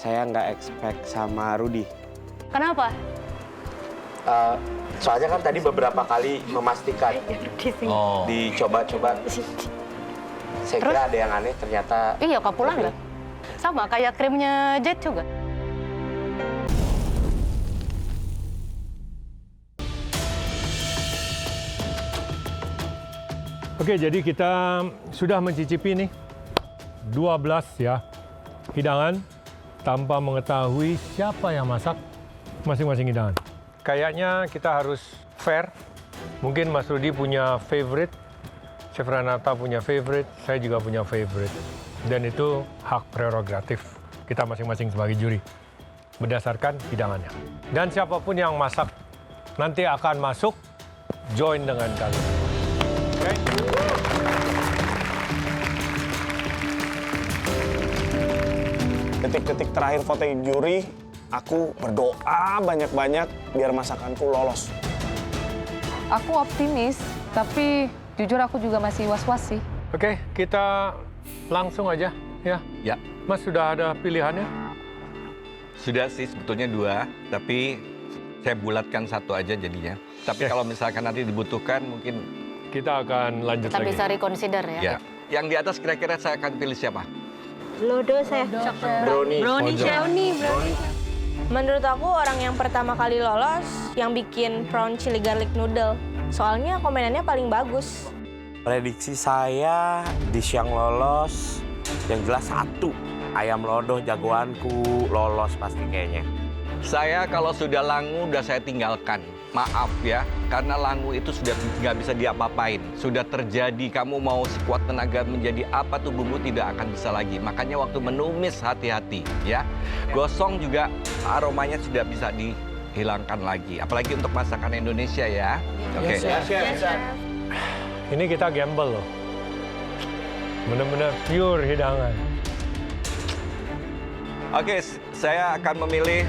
saya nggak expect sama Rudy. Kenapa? Soalnya kan tadi beberapa kali memastikan, dicoba-coba. Saya kira ada yang aneh, ternyata... Iya, Kapulan nggak? Sama, kayak krimnya Jet juga. Oke, jadi kita sudah mencicipi nih 12 ya hidangan tanpa mengetahui siapa yang masak masing-masing hidangan. Kayaknya kita harus fair. Mungkin Mas Rudy punya favorite, Chef Renata punya favorite, saya juga punya favorite. Dan itu hak prerogatif kita masing-masing sebagai juri berdasarkan hidangannya. Dan siapapun yang masak nanti akan masuk join dengan kalian. Oke? Detik-detik terakhir voting juri, aku berdoa banyak-banyak biar masakanku lolos. Aku optimis, tapi jujur aku juga masih was-was sih. Oke, kita langsung aja ya. Ya. Mas sudah ada pilihannya? Sudah sih sebetulnya 2, tapi saya bulatkan 1 aja jadinya. Tapi Oke. kalau misalkan nanti dibutuhkan mungkin Kita akan lanjut Kita lagi. bisa reconsider ya. ya. Yang di atas kira-kira saya akan pilih siapa? Lodo saya. Brownie. Brownie. Menurut aku orang yang pertama kali lolos yang bikin prawn chili garlic noodle. Soalnya komenannya paling bagus. Prediksi saya dish yang lolos, yang jelas 1. Ayam lodoh jagoanku lolos pasti kayaknya. Saya kalau sudah langu udah saya tinggalkan. Maaf ya, karena langu itu sudah nggak bisa diapa-apain. Sudah terjadi, kamu mau sekuat tenaga menjadi apa tuh bumbu tidak akan bisa lagi. Makanya waktu menumis hati-hati ya. Gosong juga aromanya sudah bisa dihilangkan lagi. Apalagi untuk masakan Indonesia ya. Oke. Ini kita gamble loh. Benar-benar pure hidangan. Oke, saya akan memilih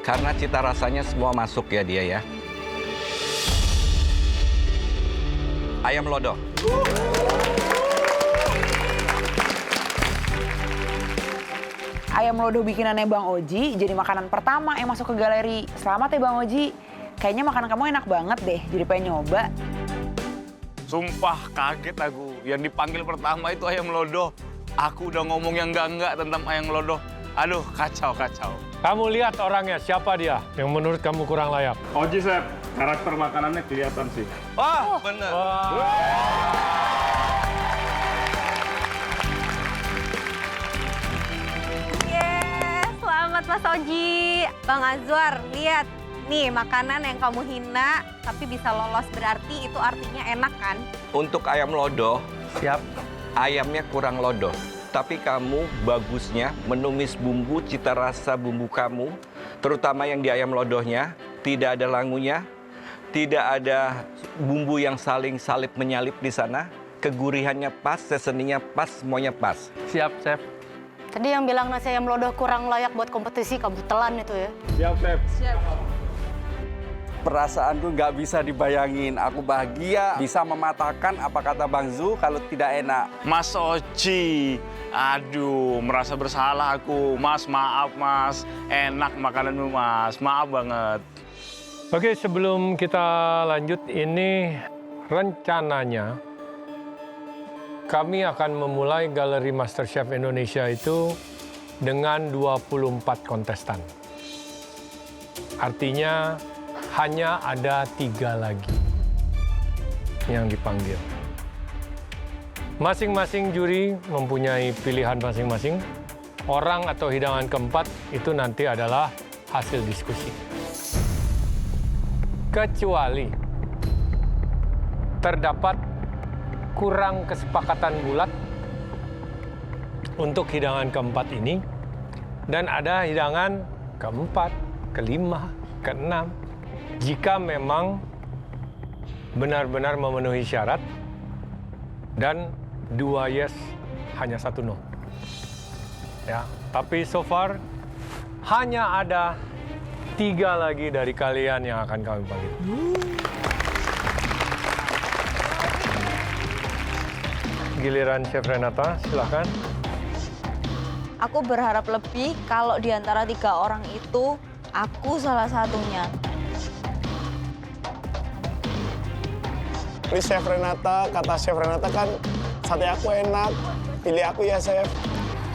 karena cita rasanya semua masuk ya dia ya. Ayam lodoh. Ayam lodoh bikinannya Bang Oji jadi makanan pertama yang masuk ke galeri. Selamat ya Bang Oji. Kayaknya makanan kamu enak banget deh, jadi pengen nyoba. Sumpah kaget aku. Yang dipanggil pertama itu ayam lodoh. Aku udah ngomong yang enggak tentang ayam lodoh. Aduh, kacau. Kamu lihat orangnya, siapa dia yang menurut kamu kurang layak? Oji, Chef. Karakter makanannya kelihatan sih. Wah, bener. Selamat Mas Oji. Bang Azwar, lihat. Nih, makanan yang kamu hina tapi bisa lolos berarti itu artinya enak kan? Untuk ayam lodoh, siap. Ayamnya kurang lodoh. Tapi kamu bagusnya menumis bumbu, cita rasa bumbu kamu, terutama yang di ayam lodohnya, tidak ada langunya, tidak ada bumbu yang saling salip menyalip di sana, kegurihannya pas, seasoningnya pas, semuanya pas. Siap, Chef. Tadi yang bilang nasi ayam lodoh kurang layak buat kompetisi, kamu telan itu ya. Siap, Chef. Perasaanku nggak bisa dibayangin. Aku bahagia bisa mematahkan apa kata Bang Zu kalau tidak enak. Mas Oji. Aduh, merasa bersalah aku. Mas, maaf, Mas. Enak makananmu, Mas. Maaf banget. Oke, sebelum kita lanjut, ini rencananya kami akan memulai Galeri MasterChef Indonesia itu dengan 24 kontestan. Artinya hanya ada 3 lagi yang dipanggil. Masing-masing juri mempunyai pilihan masing-masing. Orang atau hidangan keempat itu nanti adalah hasil diskusi. Kecuali terdapat kurang kesepakatan bulat untuk hidangan keempat ini, dan ada hidangan keempat, kelima, keenam. Jika memang benar-benar memenuhi syarat dan 2 yes, hanya 1 no. Ya, tapi so far hanya ada 3 lagi dari kalian yang akan kami panggil. giliran Chef Renata, silakan. Aku berharap lebih kalau di antara 3 orang itu, aku salah satunya. Please Chef Renata, kata Chef Renata kan sate aku enak. Pilih aku ya, Chef.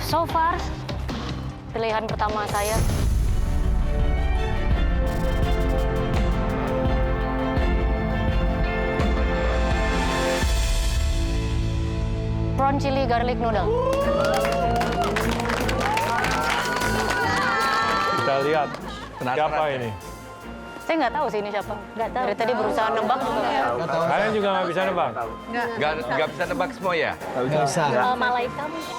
So far, pilihan pertama saya. Prawn chili garlic noodle. Kita lihat Penasaran siapa ya? ini. Saya nggak tahu sih ini siapa. Nggak tahu. Dari tadi berusaha nebak juga nggak tahu. Kalian juga nggak bisa nebak? Nggak bisa nebak semua ya? Malaika mungkin.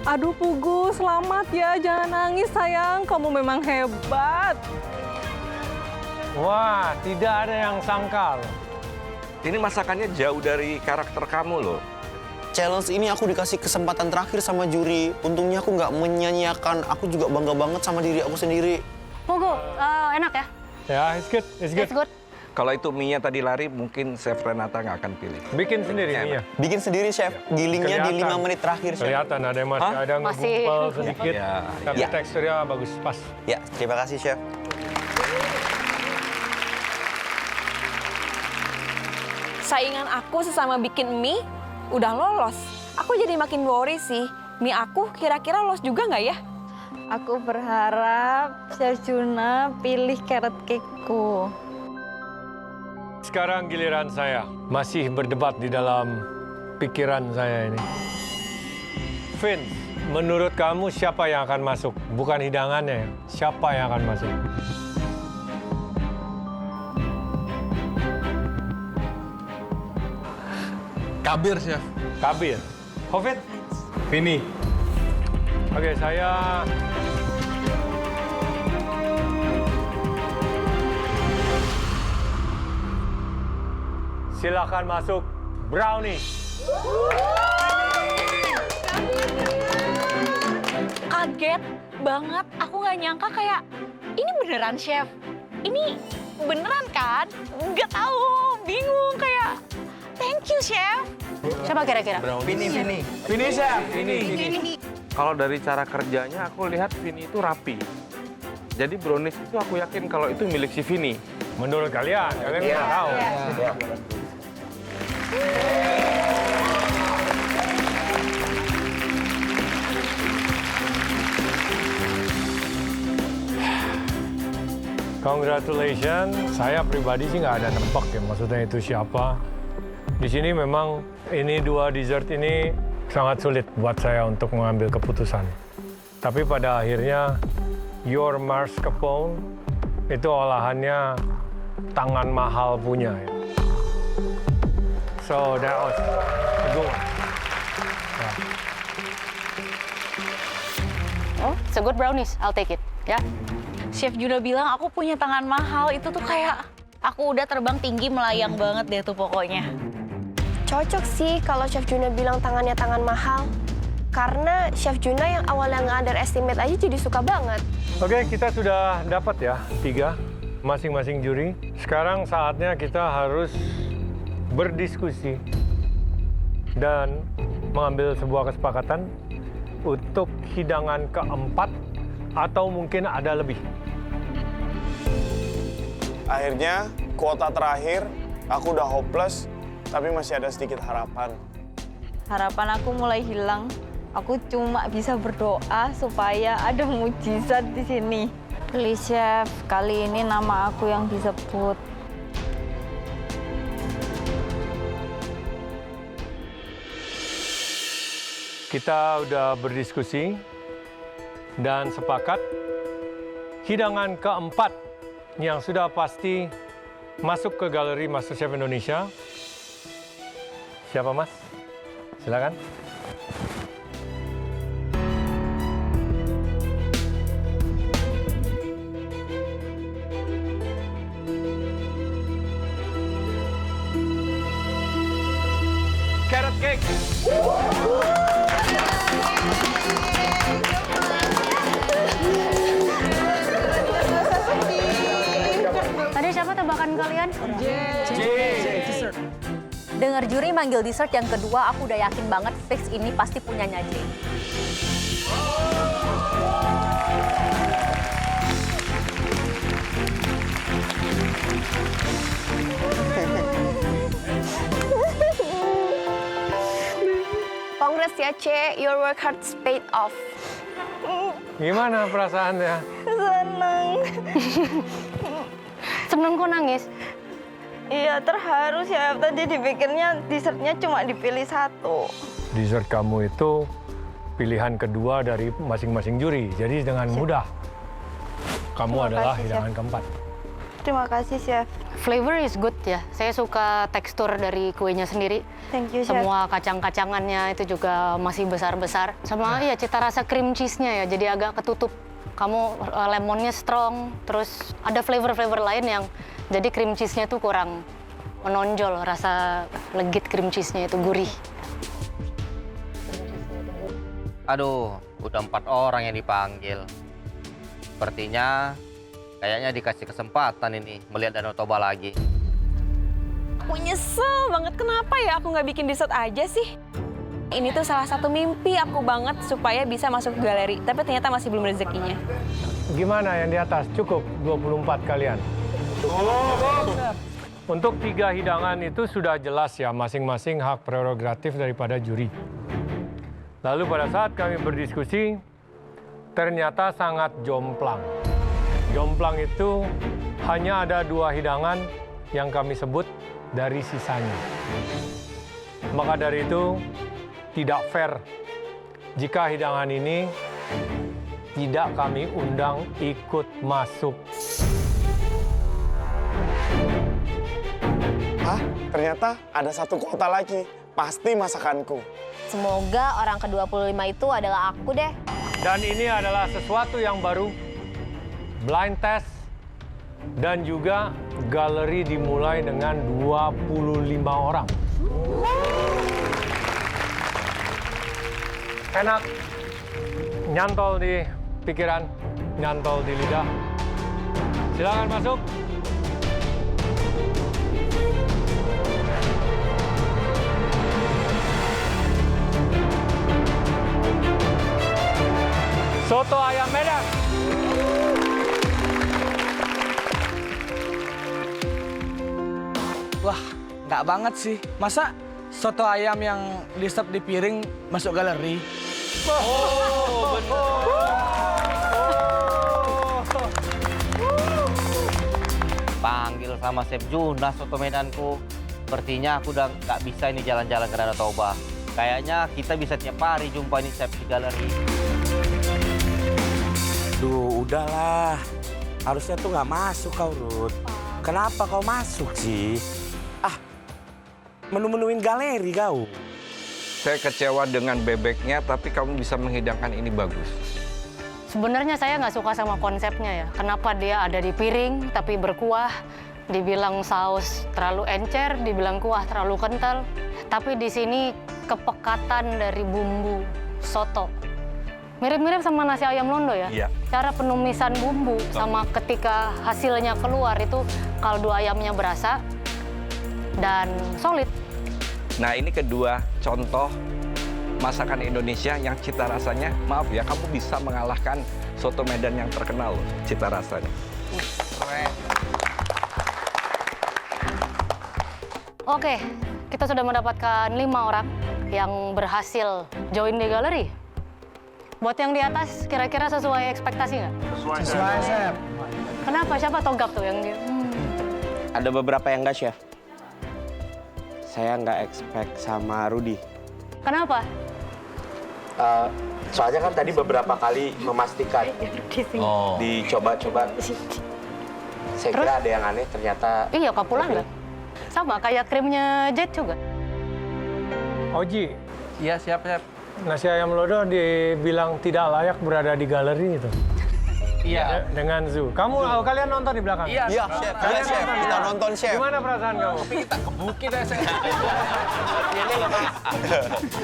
Aduh Pugu, selamat ya. Jangan nangis sayang, kamu memang hebat. Wah, tidak ada yang sangkal. Ini masakannya jauh dari karakter kamu loh. Challenge ini aku dikasih kesempatan terakhir sama juri. Untungnya aku nggak menyanyiakan. Aku juga bangga banget sama diri aku sendiri. Pogo, enak ya? Ya, it's good, it's good. It's good. Kalau itu mie-nya tadi lari, mungkin Chef Renata nggak akan pilih. Bikin sendiri mie-nya. Bikin sendiri, Chef. Gilingnya di 5 menit terakhir, Chef. Kelihatan ada yang masih ada yang Masih. ngumpul sedikit, Ya, tapi ya. teksturnya bagus, pas. Ya, terima kasih, Chef. Saingan aku sesama bikin mie udah lolos. Aku jadi makin worry sih. Mie aku kira-kira lolos juga nggak ya? Aku berharap Chef Juna pilih carrot cake-ku. Sekarang giliran saya. Masih berdebat di dalam pikiran saya ini. Vin, menurut kamu siapa yang akan masuk? Bukan hidangannya, siapa yang akan masuk? Kabir, Chef. Kabir. Hovit? Vini. Oke, saya... Silakan masuk brownie. Kaget banget. Aku nggak nyangka kayak ini beneran chef. Ini beneran kan? Nggak tahu, bingung kayak. Thank you chef. Siapa kira-kira? Vini. Vini, Chef. Vini. Kalau dari cara kerjanya, aku lihat Vini itu rapi. Jadi brownies itu aku yakin kalau itu milik si Vini. Menurut kalian nggak tahu. Congratulations, saya pribadi sih nggak ada nebak ya, maksudnya itu siapa. Di sini memang ini 2 dessert ini sangat sulit buat saya untuk mengambil keputusan. Tapi pada akhirnya, your mascarpone itu olahannya tangan mahal punya ya. So that was a good one. Oh, it's a good brownies. I'll take it. Ya. Chef Juna bilang aku punya tangan mahal, itu tuh kayak aku udah terbang tinggi melayang banget deh tuh pokoknya. Cocok sih kalau Chef Juna bilang tangannya tangan mahal. Karena Chef Juna yang awalnya nggak underestimate aja jadi suka banget. Oke, kita sudah dapat ya 3 masing-masing juri. Sekarang saatnya kita harus berdiskusi dan mengambil sebuah kesepakatan untuk hidangan keempat atau mungkin ada lebih. Akhirnya, kuota terakhir, aku udah hopeless, tapi masih ada sedikit harapan. Harapan aku mulai hilang. Aku cuma bisa berdoa supaya ada mujizat di sini. Please chef, kali ini nama aku yang disebut. Kita udah berdiskusi dan sepakat hidangan keempat yang sudah pasti masuk ke galeri MasterChef Indonesia. Siapa Mas? Silakan. Carrot cake. makan kalian? Dengar juri manggil dessert yang kedua, aku udah yakin banget fix ini pasti punyanya J. Congrats ya, Ce. Your work hard paid off. Gimana perasaannya? Seneng. Seneng kok nangis? Iya, terharu Chef. Tadi dipikirnya dessertnya cuma dipilih satu. Dessert kamu itu pilihan kedua dari masing-masing juri. Jadi dengan mudah kamu Terima adalah kasih, hidangan Chef. keempat. Terima kasih, Chef. Flavor is good ya. Saya suka tekstur dari kuenya sendiri. Thank you, Chef. Semua kacang-kacangannya itu juga masih besar-besar. Sama ya cita rasa cream cheese-nya ya, jadi agak ketutup. Kamu lemonnya strong, terus ada flavor-flavor lain yang jadi cream cheese-nya tuh kurang menonjol. Rasa legit cream cheese-nya itu gurih. Aduh, udah 4 orang yang dipanggil. Sepertinya kayaknya dikasih kesempatan ini melihat Danau Toba lagi. Aku nyesel banget, kenapa ya aku nggak bikin dessert aja sih? Ini tuh salah satu mimpi aku banget supaya bisa masuk ke galeri, tapi ternyata masih belum rezekinya. Gimana yang di atas? Cukup 24 kalian? Untuk 3 hidangan itu sudah jelas ya, masing-masing hak prerogatif daripada juri. Lalu pada saat kami berdiskusi, ternyata sangat jomplang. Jomplang itu hanya ada 2 hidangan yang kami sebut dari sisanya. Maka dari itu, tidak fair jika hidangan ini tidak kami undang ikut masuk. Hah? Ternyata ada 1 kuota lagi. Pasti masakanku. Semoga orang ke-25 itu adalah aku deh. Dan ini adalah sesuatu yang baru, blind test, dan juga galeri dimulai dengan 25 orang. Enak, nyantol di pikiran, nyantol di lidah. Silakan masuk. Soto ayam Medan. Wah, nggak banget sih. Masa soto ayam yang di-serve di piring masuk galeri? Oh, Panggil sama Chef Juna soto Medanku. Sepertinya aku udah nggak bisa ini jalan-jalan ke Danau Toba. Kayaknya kita bisa tiap hari jumpa ini chef di galeri. Duh, udahlah. Harusnya tuh nggak masuk kau, Ruth. Kenapa kau masuk sih? Menu-menuin galeri kau. Saya kecewa dengan bebeknya, tapi kamu bisa menghidangkan ini bagus. Sebenarnya saya nggak suka sama konsepnya ya. Kenapa dia ada di piring tapi berkuah, dibilang saus terlalu encer, dibilang kuah terlalu kental. Tapi di sini kepekatan dari bumbu soto. Mirip-mirip sama nasi ayam londo ya. Iya. Cara penumisan bumbu sama ketika hasilnya keluar itu kaldu ayamnya berasa dan solid. Nah, ini kedua contoh masakan Indonesia yang cita rasanya, maaf ya, kamu bisa mengalahkan soto Medan yang terkenal loh, cita rasanya. Oke, kita sudah mendapatkan 5 orang yang berhasil join di galeri. Buat yang di atas, kira-kira sesuai ekspektasi nggak? Sesuai, Chef. Kenapa? Siapa Tonggap tuh yang dia? Ada beberapa yang enggak, Chef. Saya nggak expect sama Rudy. Kenapa? Soalnya kan tadi beberapa kali memastikan. Dicoba-coba. Saya kira ada yang aneh, ternyata... Iya, Kapulan nggak? Sama, kayak krimnya Jet juga. Oji. Iya, siap. Nasi ayam lodo dibilang tidak layak berada di galeri itu. Iya. Dengan Zoo. Kalian nonton di belakang? Iya, Chef. Iya, Chef. Kita nonton, Chef. Gimana perasaan kamu? Kita kebukin ya, Chef.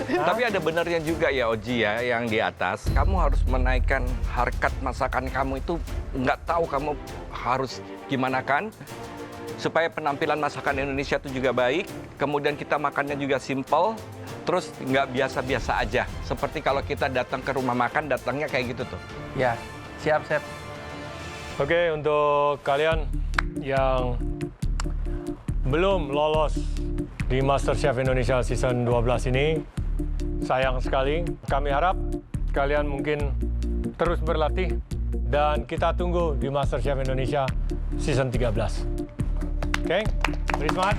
Tapi ada benarnya juga ya, Oji ya, yang di atas. Kamu harus menaikkan harkat masakan kamu itu, nggak tahu kamu harus gimana kan. supaya penampilan masakan Indonesia itu juga baik, kemudian kita makannya juga simple, terus nggak biasa-biasa aja. Seperti kalau kita datang ke rumah makan, datangnya kayak gitu tuh. Ya, siap, Chef. Oke, untuk kalian yang belum lolos di MasterChef Indonesia Season 12 ini, sayang sekali. Kami harap kalian mungkin terus berlatih dan kita tunggu di MasterChef Indonesia Season 13. Oke, beri semangat.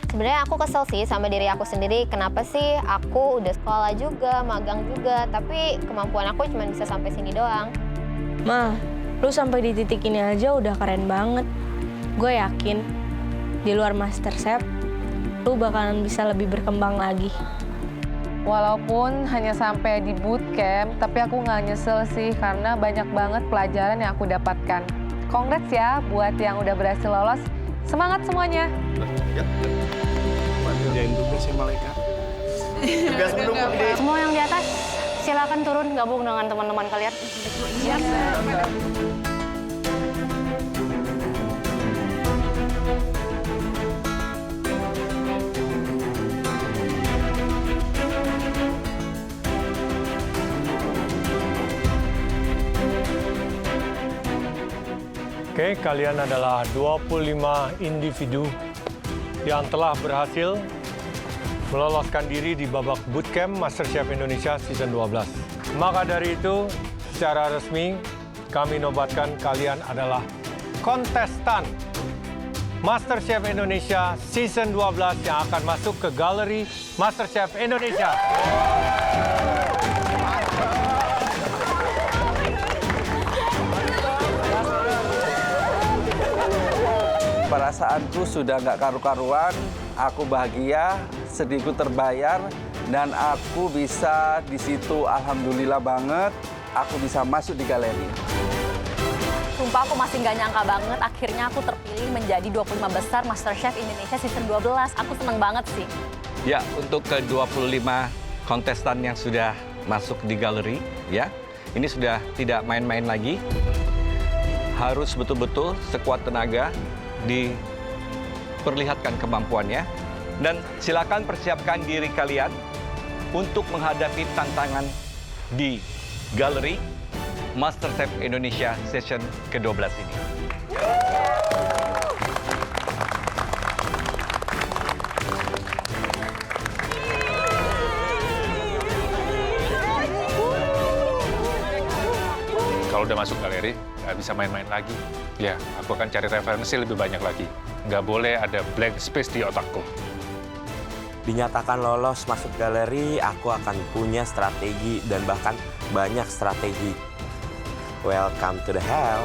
Sebenarnya aku kesel sih sama diri aku sendiri. Kenapa sih aku udah sekolah juga, magang juga, tapi kemampuan aku cuma bisa sampai sini doang. Ma, lu sampai di titik ini aja udah keren banget. Gue yakin di luar MasterChef, lu bakalan bisa lebih berkembang lagi. Walaupun hanya sampai di bootcamp, tapi aku nggak nyesel sih karena banyak banget pelajaran yang aku dapatkan. Congrats ya buat yang udah berhasil lolos. Semangat semuanya. Kerjain tugas ya Malaikat. Tugas belum gede. Semua yang di atas, silakan turun gabung dengan teman-teman kalian. Siap. Oke, kalian adalah 25 individu yang telah berhasil meloloskan diri di babak bootcamp MasterChef Indonesia Season 12. Maka dari itu, secara resmi kami nobatkan kalian adalah kontestan MasterChef Indonesia Season 12 yang akan masuk ke galeri MasterChef Indonesia. Perasaanku sudah nggak karu-karuan, aku bahagia, sedihku terbayar, dan aku bisa di situ, alhamdulillah banget, aku bisa masuk di galeri. Sumpah aku masih nggak nyangka banget, akhirnya aku terpilih menjadi 25 besar MasterChef Indonesia Season 12. Aku seneng banget sih. Ya, untuk ke-25 kontestan yang sudah masuk di galeri, ya, ini sudah tidak main-main lagi. Harus betul-betul sekuat tenaga, diperlihatkan kemampuannya, dan silakan persiapkan diri kalian untuk menghadapi tantangan di galeri MasterChef Indonesia Season ke-12 ini. Kalau udah masuk galeri, nggak bisa main-main lagi. Ya, aku akan cari referensi lebih banyak lagi. Nggak boleh ada blank space di otakku. Dinyatakan lolos masuk galeri, aku akan punya strategi dan bahkan banyak strategi. Welcome to the hell.